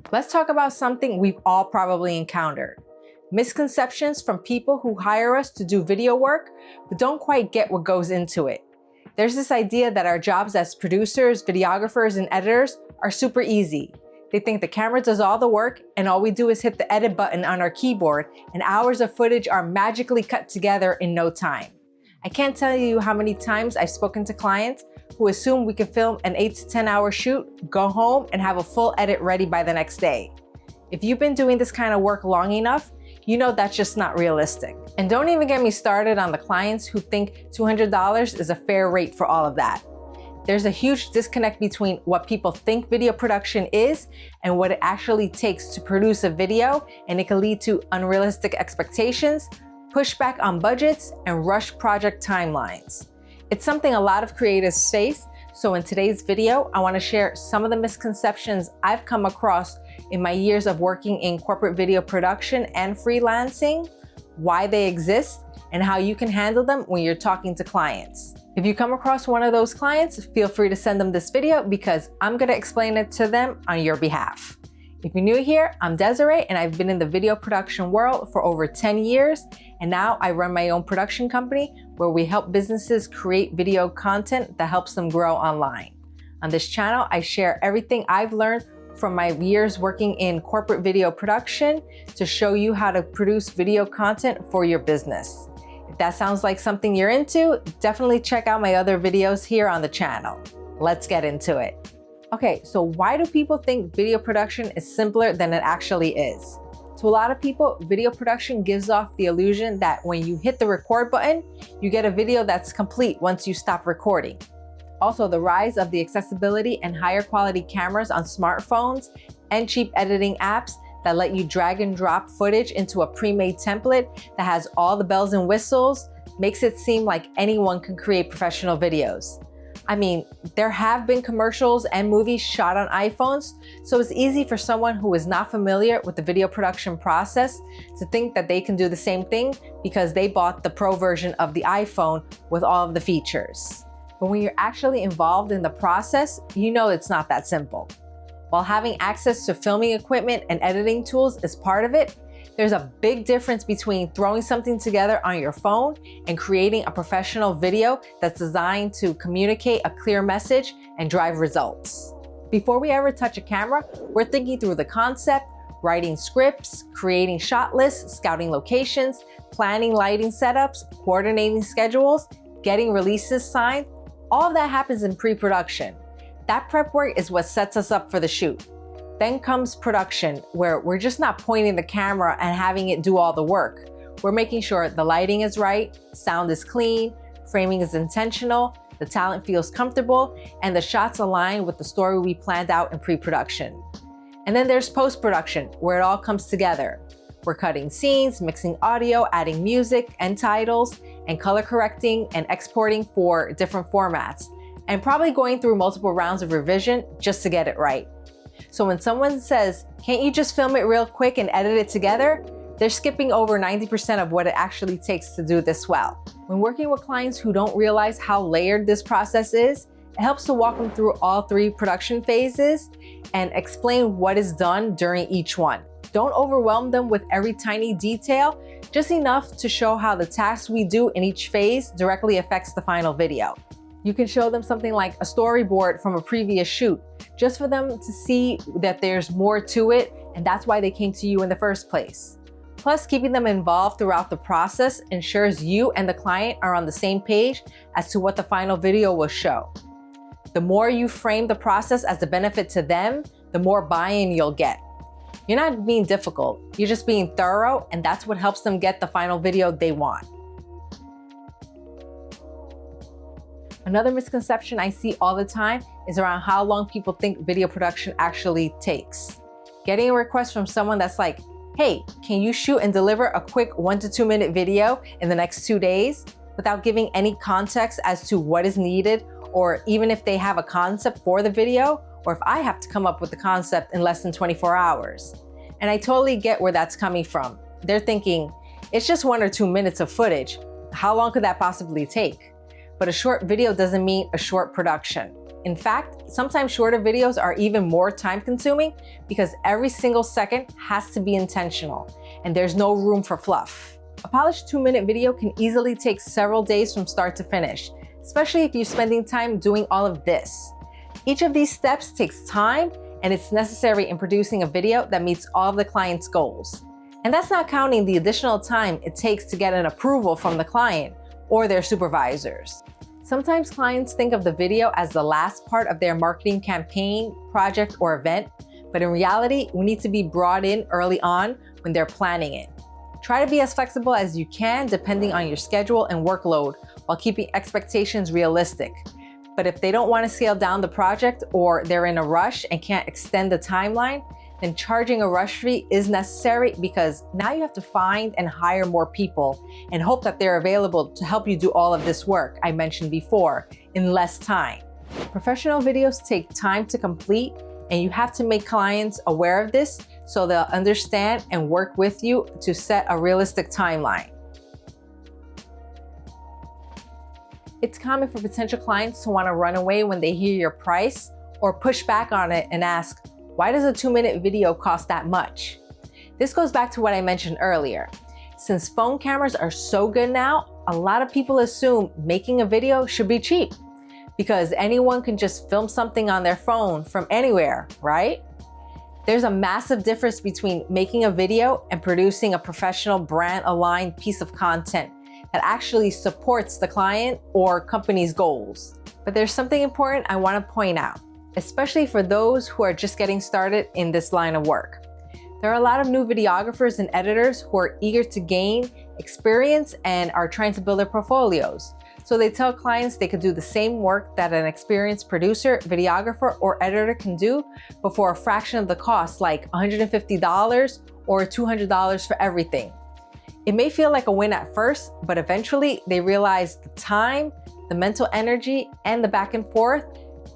Let's talk about something we've all probably encountered. Misconceptions from people who hire us to do video work, but don't quite get what goes into it. There's this idea that our jobs as producers, videographers, and editors are super easy. They think the camera does all the work and all we do is hit the edit button on our keyboard and hours of footage are magically cut together in no time. I can't tell you how many times I've spoken to clients who assume we can film an 8 to 10 hour shoot, go home, and have a full edit ready by the next day. If you've been doing this kind of work long enough, you know that's just not realistic. And don't even get me started on the clients who think $200 is a fair rate for all of that. There's a huge disconnect between what people think video production is and what it actually takes to produce a video, and it can lead to unrealistic expectations, pushback on budgets, and rushed project timelines. It's something a lot of creatives face, so in today's video, I want to share some of the misconceptions I've come across in my years of working in corporate video production and freelancing, why they exist, and how you can handle them when you're talking to clients. If you come across one of those clients, feel free to send them this video because I'm going to explain it to them on your behalf. If you're new here, I'm Desiree and I've been in the video production world for over 10 years, and now I run my own production company where we help businesses create video content that helps them grow online. On this channel, I share everything I've learned from my years working in corporate video production to show you how to produce video content for your business. If that sounds like something you're into, definitely check out my other videos here on the channel. Let's get into it. Okay, so why do people think video production is simpler than it actually is? To a lot of people, video production gives off the illusion that when you hit the record button, you get a video that's complete once you stop recording. Also, the rise of the accessibility and higher quality cameras on smartphones and cheap editing apps that let you drag and drop footage into a pre-made template that has all the bells and whistles makes it seem like anyone can create professional videos. I mean, there have been commercials and movies shot on iPhones, so it's easy for someone who is not familiar with the video production process to think that they can do the same thing because they bought the pro version of the iPhone with all of the features. But when you're actually involved in the process, you know it's not that simple. While having access to filming equipment and editing tools is part of it, there's a big difference between throwing something together on your phone and creating a professional video that's designed to communicate a clear message and drive results. Before we ever touch a camera, we're thinking through the concept, writing scripts, creating shot lists, scouting locations, planning lighting setups, coordinating schedules, getting releases signed. All of that happens in pre-production. That prep work is what sets us up for the shoot. Then comes production, where we're just not pointing the camera and having it do all the work. We're making sure the lighting is right, sound is clean, framing is intentional, the talent feels comfortable, and the shots align with the story we planned out in pre-production. And then there's post-production, where it all comes together. We're cutting scenes, mixing audio, adding music and titles, and color correcting and exporting for different formats, and probably going through multiple rounds of revision just to get it right. So when someone says, can't you just film it real quick and edit it together? They're skipping over 90% of what it actually takes to do this well. When working with clients who don't realize how layered this process is, it helps to walk them through all 3 production phases and explain what is done during each one. Don't overwhelm them with every tiny detail, just enough to show how the tasks we do in each phase directly affects the final video. You can show them something like a storyboard from a previous shoot, just for them to see that there's more to it, and that's why they came to you in the first place. Plus, keeping them involved throughout the process ensures you and the client are on the same page as to what the final video will show. The more you frame the process as a benefit to them, the more buy-in you'll get. You're not being difficult, you're just being thorough, and that's what helps them get the final video they want. Another misconception I see all the time is around how long people think video production actually takes. Getting a request from someone that's like, hey, can you shoot and deliver a quick 1 to 2 minute video in the next 2 days, without giving any context as to what is needed, or even if they have a concept for the video, or if I have to come up with the concept in less than 24 hours. And I totally get where that's coming from. They're thinking, it's just 1 or 2 minutes of footage. How long could that possibly take? But a short video doesn't mean a short production. In fact, sometimes shorter videos are even more time-consuming because every single second has to be intentional, and there's no room for fluff. A polished 2-minute video can easily take several days from start to finish, especially if you're spending time doing all of this. Each of these steps takes time, and it's necessary in producing a video that meets all of the client's goals. And that's not counting the additional time it takes to get an approval from the client or their supervisors. Sometimes clients think of the video as the last part of their marketing campaign, project, or event, but in reality, we need to be brought in early on when they're planning it. Try to be as flexible as you can depending on your schedule and workload while keeping expectations realistic. But if they don't want to scale down the project or they're in a rush and can't extend the timeline, then charging a rush fee is necessary because now you have to find and hire more people and hope that they're available to help you do all of this work I mentioned before in less time. Professional videos take time to complete, and you have to make clients aware of this so they'll understand and work with you to set a realistic timeline. It's common for potential clients to want to run away when they hear your price or push back on it and ask, why does a 2-minute video cost that much? This goes back to what I mentioned earlier. Since phone cameras are so good now, a lot of people assume making a video should be cheap because anyone can just film something on their phone from anywhere, right? There's a massive difference between making a video and producing a professional brand-aligned piece of content that actually supports the client or company's goals. But there's something important I want to point out, especially for those who are just getting started in this line of work. There are a lot of new videographers and editors who are eager to gain experience and are trying to build their portfolios. So they tell clients they could do the same work that an experienced producer, videographer, or editor can do, but for a fraction of the cost, like $150 or $200 for everything. It may feel like a win at first, but eventually they realize the time, the mental energy, and the back and forth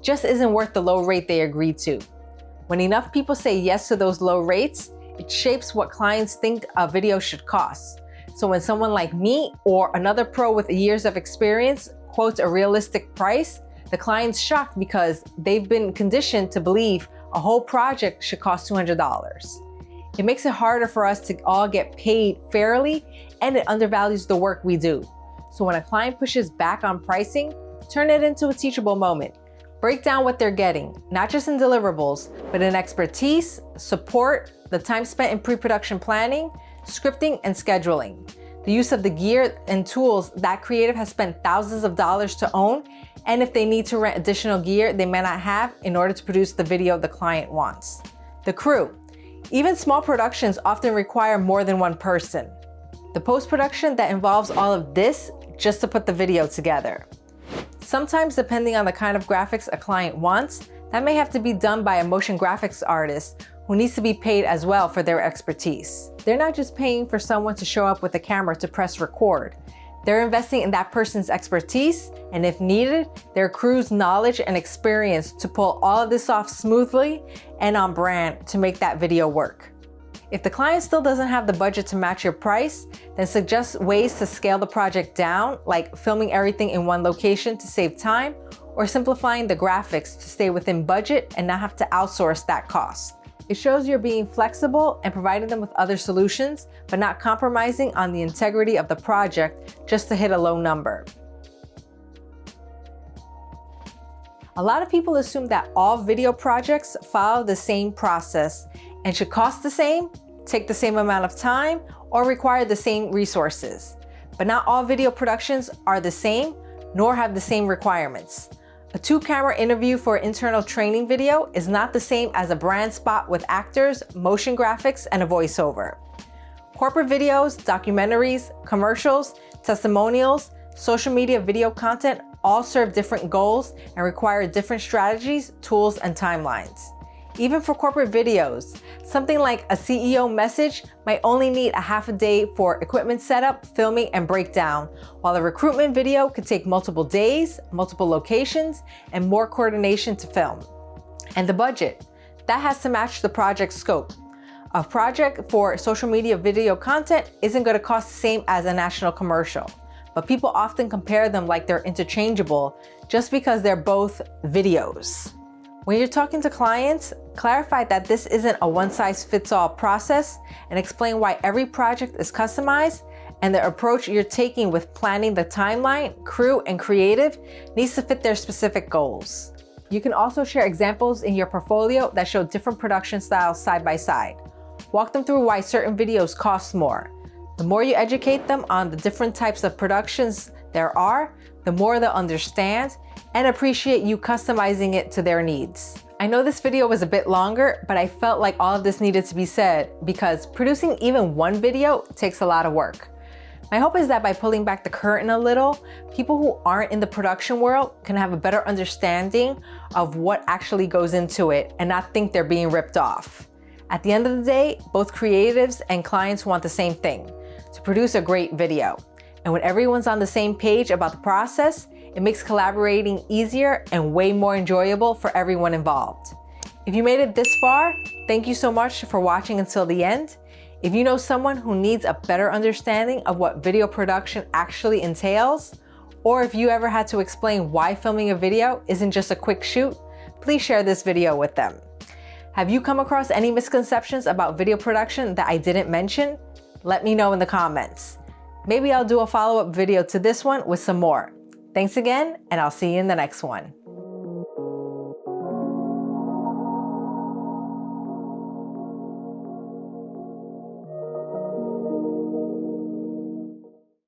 just isn't worth the low rate they agreed to. When enough people say yes to those low rates, it shapes what clients think a video should cost. So when someone like me or another pro with years of experience quotes a realistic price, the client's shocked because they've been conditioned to believe a whole project should cost $200. It makes it harder for us to all get paid fairly, and it undervalues the work we do. So when a client pushes back on pricing, turn it into a teachable moment. Break down what they're getting, not just in deliverables, but in expertise, support, the time spent in pre-production planning, scripting, and scheduling. The use of the gear and tools that creative has spent thousands of dollars to own, and if they need to rent additional gear they may not have in order to produce the video the client wants. The crew. Even small productions often require more than one person. The post-production that involves all of this just to put the video together. Sometimes, depending on the kind of graphics a client wants, that may have to be done by a motion graphics artist who needs to be paid as well for their expertise. They're not just paying for someone to show up with a camera to press record. They're investing in that person's expertise, and if needed, their crew's knowledge and experience to pull all of this off smoothly and on brand to make that video work. If the client still doesn't have the budget to match your price, then suggest ways to scale the project down, like filming everything in one location to save time, or simplifying the graphics to stay within budget and not have to outsource that cost. It shows you're being flexible and providing them with other solutions, but not compromising on the integrity of the project just to hit a low number. A lot of people assume that all video projects follow the same process and should cost the same, take the same amount of time, or require the same resources. But not all video productions are the same, nor have the same requirements. A 2-camera interview for an internal training video is not the same as a brand spot with actors, motion graphics, and a voiceover. Corporate videos, documentaries, commercials, testimonials, social media video content all serve different goals and require different strategies, tools, and timelines. Even for corporate videos, something like a CEO message might only need a half a day for equipment setup, filming, and breakdown, while a recruitment video could take multiple days, multiple locations, and more coordination to film. And the budget, that has to match the project scope. A project for social media video content isn't going to cost the same as a national commercial, but people often compare them like they're interchangeable just because they're both videos. When you're talking to clients, clarify that this isn't a one-size-fits-all process and explain why every project is customized and the approach you're taking with planning the timeline, crew, and creative needs to fit their specific goals. You can also share examples in your portfolio that show different production styles side by side. Walk them through why certain videos cost more. The more you educate them on the different types of productions there are, the more they'll understand and appreciate you customizing it to their needs. I know this video was a bit longer, but I felt like all of this needed to be said because producing even one video takes a lot of work. My hope is that by pulling back the curtain a little, people who aren't in the production world can have a better understanding of what actually goes into it and not think they're being ripped off. At the end of the day, both creatives and clients want the same thing, to produce a great video. And when everyone's on the same page about the process, it makes collaborating easier and way more enjoyable for everyone involved. If you made it this far, thank you so much for watching until the end. If you know someone who needs a better understanding of what video production actually entails, or if you ever had to explain why filming a video isn't just a quick shoot, please share this video with them. Have you come across any misconceptions about video production that I didn't mention? Let me know in the comments. Maybe I'll do a follow-up video to this one with some more. Thanks again, and I'll see you in the next one.